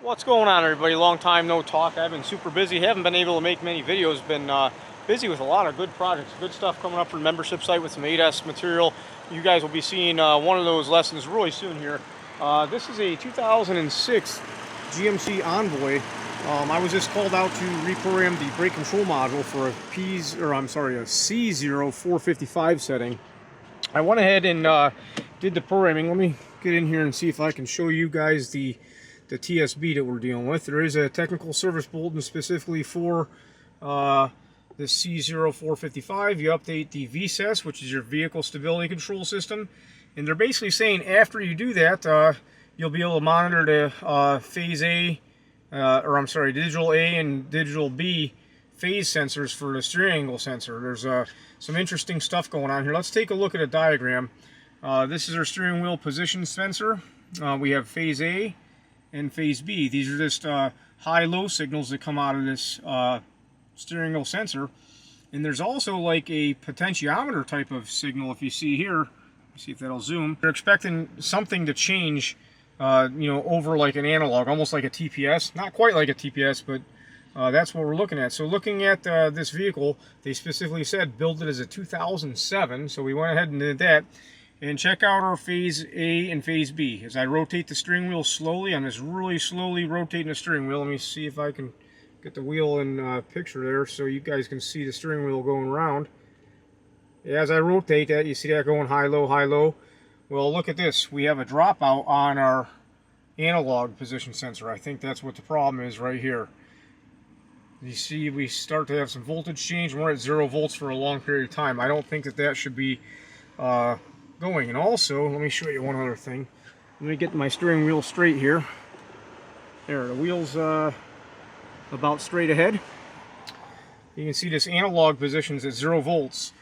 What's going on, everybody? Long time no talk. I've been super busy. Haven't been able to make many videos. Been busy with a lot of good projects, good stuff coming up for the membership site with some 8S material. You guys will be seeing one of those lessons really soon here. This is a 2006 GMC Envoy. I was just called out to reprogram the brake control module for a C0455 setting. I went ahead and did the programming. Let me get in here and see if I can show you guys the TSB that we're dealing with. There is a technical service bulletin specifically for the C0455. You update the VSES, which is your vehicle stability control system, and they're basically saying after you do that, you'll be able to monitor the digital A and digital B phase sensors for the steering angle sensor. There's some interesting stuff going on here. Let's take a look at a diagram. This is our steering wheel position sensor. We have phase A and phase B. These are just high-low signals that come out of this steering wheel sensor. And there's also like a potentiometer type of signal. If you see here, see if that'll zoom. They're expecting something to change, over like an analog, almost like a TPS. Not quite like a TPS, but that's what we're looking at. So looking at this vehicle, they specifically said build it as a 2007. So we went ahead and did that. And check out our phase A and phase B. As I rotate the steering wheel slowly, I'm just really slowly rotating the steering wheel. Let me see if I can get the wheel in picture there so you guys can see the steering wheel going around. As I rotate that, you see that going high-low, high-low. Well, look at this. We have a dropout on our analog position sensor. I think that's what the problem is right here. You see we start to have some voltage change, and we're at 0 volts for a long period of time. I don't think that should be going. And also, let me show you one other thing. Let me get my steering wheel straight here. There, the wheel's about straight ahead. You can see this analog position's at 0 volts.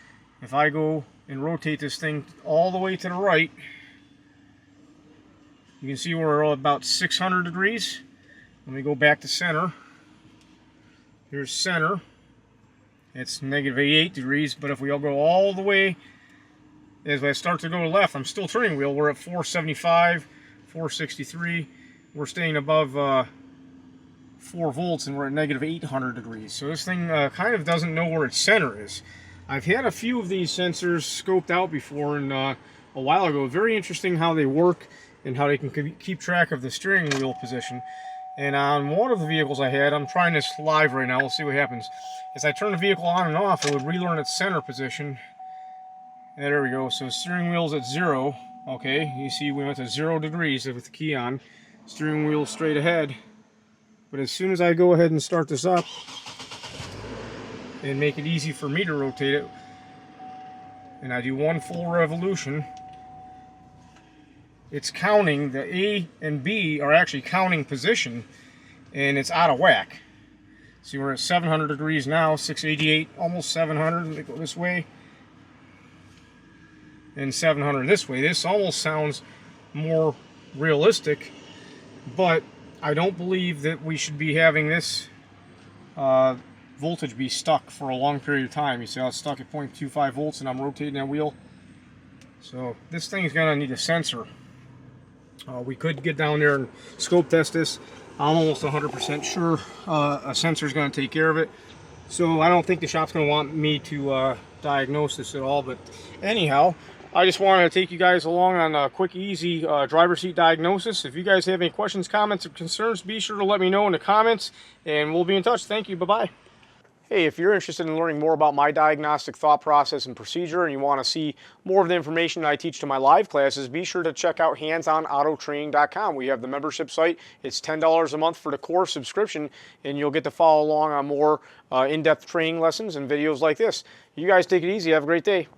If I go and rotate this thing all the way to the right, you can see we're about 600 degrees. Let me go back to center. Here's center. It's negative 88 degrees, but if we all go all the way, as I start to go left, I'm still turning wheel. We're at 475, 463. We're staying above 4 volts, and we're at negative 800 degrees. So this thing kind of doesn't know where its center is. I've had a few of these sensors scoped out before, and a while ago. Very interesting how they work and how they can keep track of the steering wheel position. And on one of the vehicles I had, I'm trying this live right now. We'll see what happens. As I turn the vehicle on and off, it would relearn its center position. And there we go. So steering wheel's at 0. Okay, you see we went to 0 degrees with the key on. Steering wheel straight ahead. But as soon as I go ahead and start this up and make it easy for me to rotate it, and I do one full revolution, it's counting. The A and B are actually counting position, and it's out of whack. See, we're at 700 degrees now, 688, almost 700. Let me go this way. And 700 this way. This almost sounds more realistic, but I don't believe that we should be having this voltage be stuck for a long period of time. You see how it's stuck at 0.25 volts and I'm rotating that wheel. So this thing's gonna need a sensor. We could get down there and scope test this. I'm almost 100% sure a sensor is going to take care of it. So I don't think the shop's going to want me to diagnose this at all. But anyhow, I just wanted to take you guys along on a quick, easy driver's seat diagnosis. If you guys have any questions, comments, or concerns, be sure to let me know in the comments, and we'll be in touch. Thank you. Bye-bye. Hey, if you're interested in learning more about my diagnostic thought process and procedure, and you want to see more of the information that I teach to my live classes, be sure to check out handsonautotraining.com. We have the membership site. It's $10 a month for the core subscription, and you'll get to follow along on more in-depth training lessons and videos like this. You guys take it easy. Have a great day.